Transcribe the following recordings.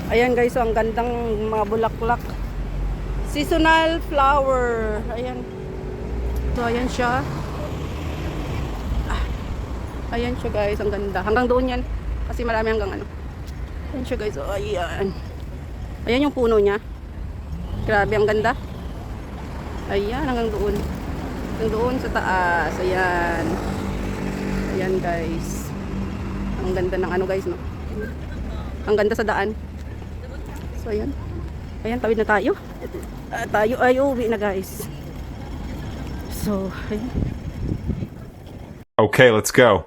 Ayan guys, so ang gandang mga bulaklak. Seasonal flower. Ayan. So ayan siya. Ayan siya guys, ang ganda. Hanggang doon yan. Kasi marami hanggang ano. Ayan siya guys, so ayan. Ayan yung puno niya. Grabe, ang ganda. Ayan, hanggang doon. Hanggang doon sa taas. Ayan. Ayan guys. Ang ganda ng ano guys, no? Ang ganda sa daan. So ayan. Ayan, tawid na tayo. Tayo ay uwi na guys. So, ayan. Okay, let's go.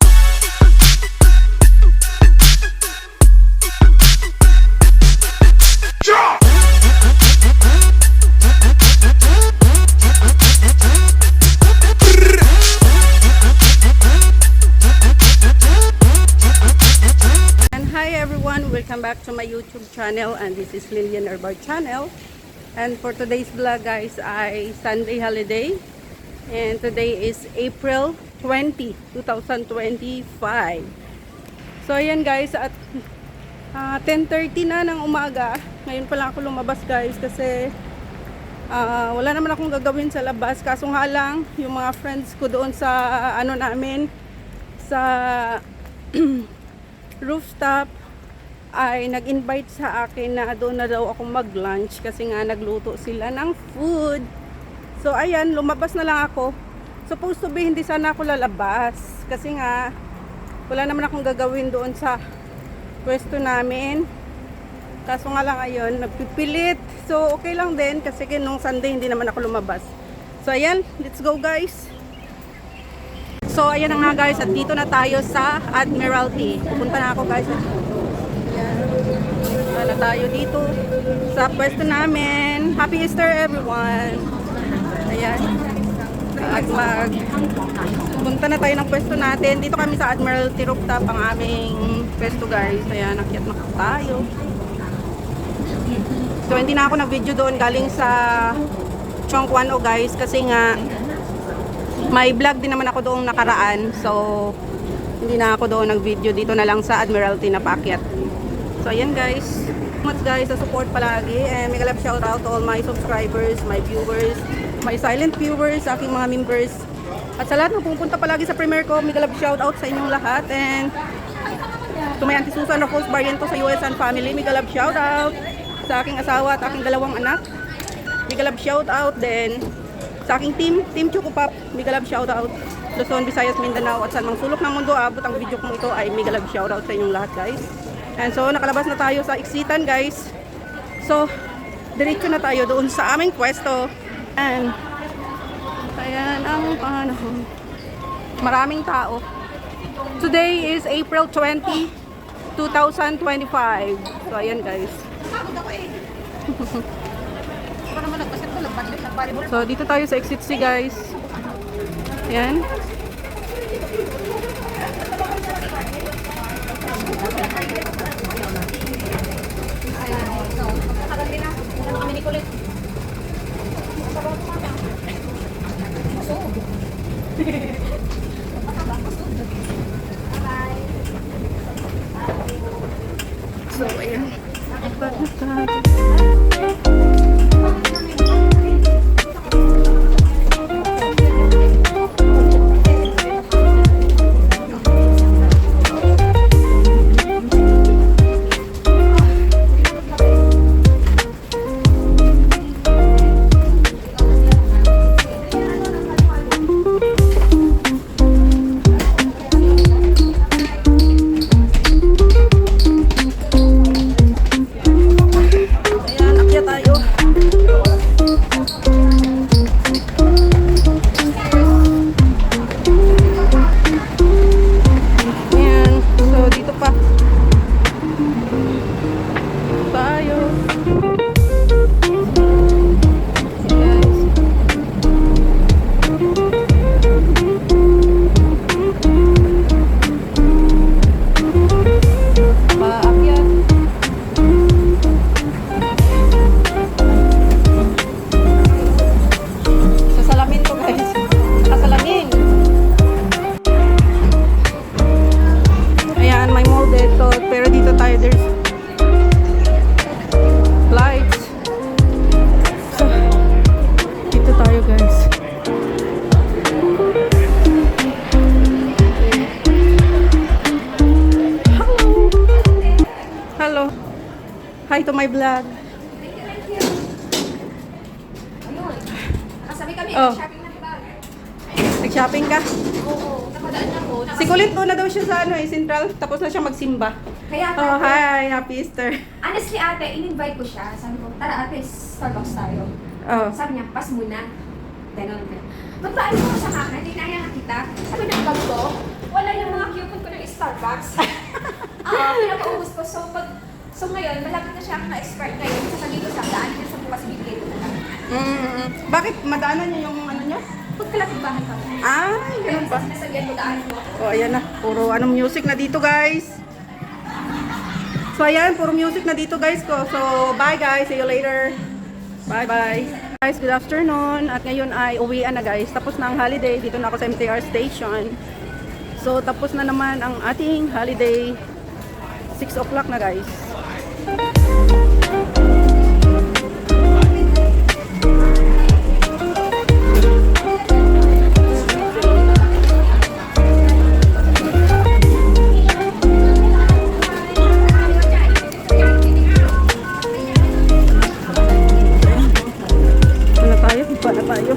Welcome back to my YouTube channel, and this is Lilian Herbal channel. And for today's vlog guys ay Sunday holiday, and today is April 20, 2025. So ayan guys, at 10:30 na ng umaga. Ngayon pa lang ako lumabas guys kasi wala naman akong gagawin sa labas, kaso nga lang yung mga friends ko doon sa ano namin sa rooftop ay nag-invite sa akin na doon na daw ako mag-lunch kasi nga nagluto sila ng food. So ayan, lumabas na lang ako. Supposed to be hindi sana ako lalabas kasi nga wala naman akong gagawin doon sa pwesto namin. Kaso nga lang ayun, nagpipilit. So okay lang din kasi nung Sunday hindi naman ako lumabas. So ayan, let's go guys. So ayan na nga guys, at dito na tayo sa Admiralty. Pupunta na ako guys. Na tayo dito sa pwesto namin. Happy Easter everyone. Ayan. At punta na tayo ng pwesto natin. Dito kami sa Admiralty Rooftop ang aming pwesto guys. Ayan, nakyat na tayo. So hindi na ako nag-video doon galing sa Chongquan guys kasi nga may vlog din naman ako doong nakaraan. So hindi na ako doon nag-video, dito na lang sa Admiralty na paakyat. So ayan guys, much guys sa support palagi, and mega love shout out to all my subscribers, my viewers, my silent viewers, sa aking mga members, at sa lahat na pupunta palagi sa premiere ko. Mega love shout out sa inyong lahat, and to my Auntie Susan Rose Barriento sa US and family, mega love shout out sa aking asawa at aking dalawang anak, mega love shout out din sa aking team Choco Pop, mega love shout out Luzon, Visayas, Mindanao, at sa mga sulok ng mundo abot ang video kong ito ay mega love shout out sa inyong lahat guys. And so nakalabas na tayo sa exitan guys. So diretso na tayo doon sa aming pwesto. And ayan ang panahon. Maraming tao. Today is April 20, 2025. So ayan guys. So dito tayo sa exit C guys. Ayan. So ayan. Ayan, akyat tayo. Hi to my vlog. Ayun. Nakasabi kami, Oh. shopping ng bag. Nag-shopping ka? Oo, napadaan ako. Si Kulit doon na daw siya sa ano eh, Central. Tapos na siya magsimba. Kaya Oh, ate, hi. Happy Easter. honestly ate, in-invite ko siya. Sabi ko, tara ate, Starbucks tayo. Oh. Sabi niya, pas muna. Ganon. Ba't ba ayaw ko sa kaka? Hindi na yan kita. Sabi ng bag ko, wala yung mga coupon ko ng Starbucks. Pinapaubos ko. So ngayon, malapit na siya na-expert ngayon. Sasabihin ko sa daan niya sa bukas bibigay ko na lang. Bakit? Madaanan niya yung ano niya? Pagkalapit bahay kami. Ay, ganun ba? Sinasabihan ko daan mo. Oh, ayan na. Puro anong music na dito, guys. So, ayan. Puro music na dito, guys ko. So, bye, guys. See you later. Bye-bye. Guys, good afternoon. At ngayon ay uwian na, guys. Tapos na ang holiday. Dito na ako sa MTR station. So, tapos na naman ang ating holiday. 6 o'clock na, guys. Ano tayo? Iba na tayo.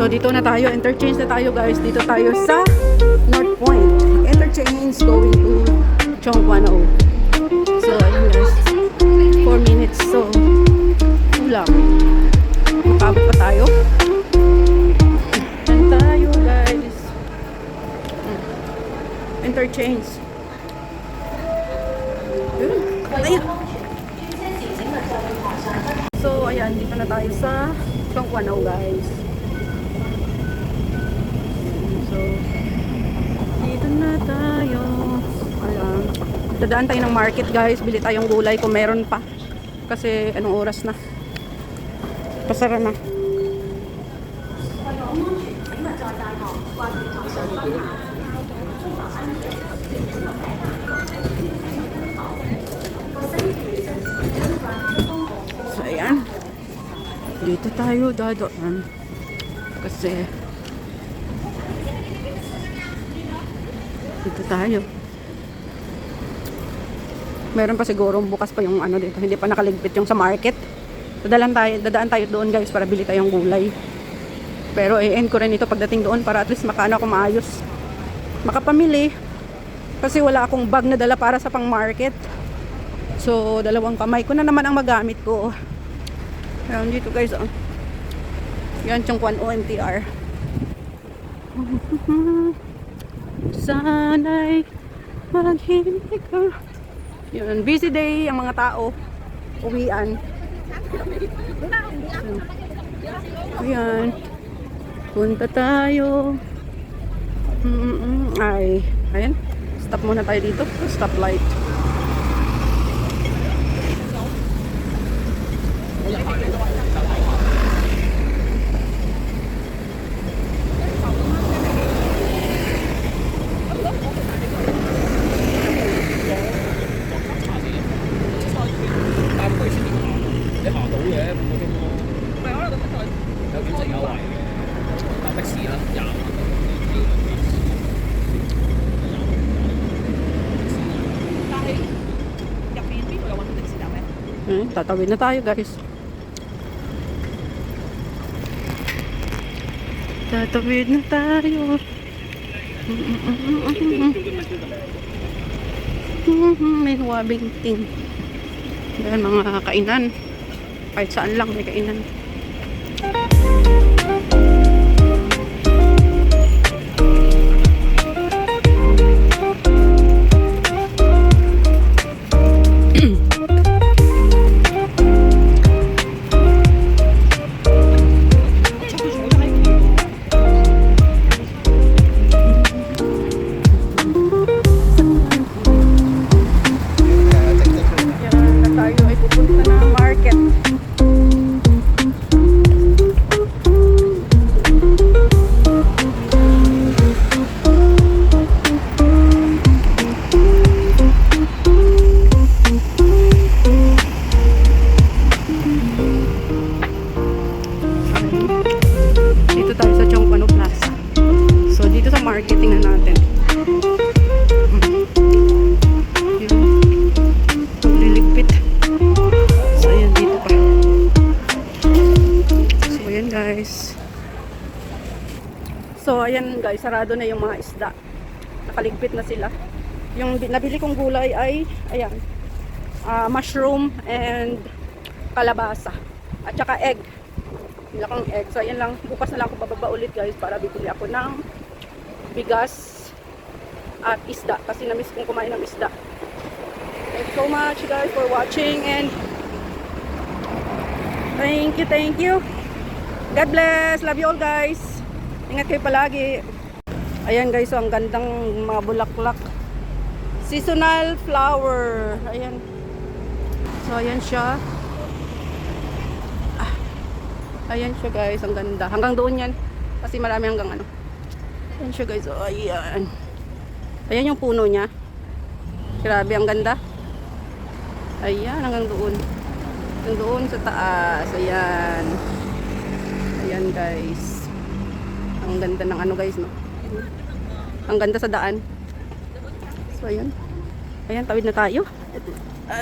So dito na tayo, interchange na tayo, guys. Dito tayo sa North Point. Interchange going to Chongguano. So ayun, guys. 4 minutes. So kulang. Makabot pa tayo. Yan tayo, guys. Interchange. Ayun. So ayan, dito na tayo sa Chongguano, guys. So, dito na tayo. Ayan. Dadaan tayo ng market, guys. Bili tayong gulay kung meron pa. Kasi anong oras na? Pasara na. So, ayan. Dito tayo dadaan. Kasi dito tayo. Meron pa siguro bukas pa yung ano dito. Hindi pa nakaligpit yung sa market. Dadaan tayo doon, guys, para bili tayong gulay. Pero i-end ko rin ito pagdating doon para at least makaano ako maayos. Makapamili. Kasi wala akong bag na dala para sa pang market. So, dalawang kamay ko na naman ang magamit ko. Ayan dito, guys. Oh. Yan yung Kwan OMTR. Sana'y maghimik ka. Yun, busy day ang mga tao. Uwian. Ayan. Punta tayo. Ay, ayan. Stop muna tayo dito. Stop light. Tatawid na tayo guys. Tatawid na tayo. May wabing ting. Yan mga kainan. Kahit saan lang may kainan. Yan na tayo ay pupunta na market. Dito tayo sa Chongpano Plaza. So dito sa market tingnan natin. Liligpit. So ayan dito pa. So ayan guys. So ayan guys, sarado na yung mga isda. Nakaligpit na sila. Yung nabili kong gulay ay ayan. Mushroom and kalabasa. At saka egg. Bila kong egg. So ayan lang, bukas na lang ako bababa ulit guys para bibili ako ng bigas at isda kasi na-miss kong kumain ng isda. Thank you so much guys for watching and thank you. God bless. Love you all guys. Ingat kayo palagi. Ayan guys, so ang gandang mga bulaklak. Seasonal flower. Ayan. So ayan siya. Ayan siya guys, ang ganda. Hanggang doon yan. Kasi marami hanggang ano. Ayan siya guys. Oh, ayan. Ayan yung puno niya. Grabe, ang ganda. Ayan, hanggang doon. Hanggang doon sa taas. Ayan. Ayan guys. Ang ganda ng ano guys, no? Ang ganda sa daan. So ayan. Ayan, tawid na tayo.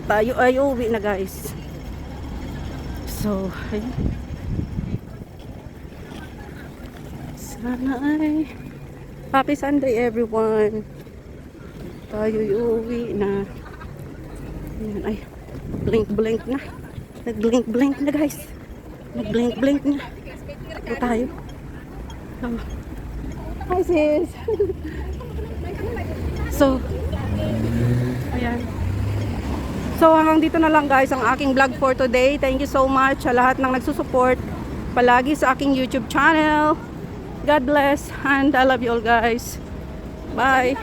Tayo ay uwi na guys. So, ayan. Sana ay happy Sunday everyone. Tayo uuwi na. Ayan, ay blink na. Nag-blink na guys. Nag-blink na. Ito tayo. Hi sis. So ayan. So hanggang dito na lang guys ang aking vlog for today. Thank you so much sa lahat ng nagsusupport palagi sa aking YouTube channel. God bless and I love you all guys. Bye.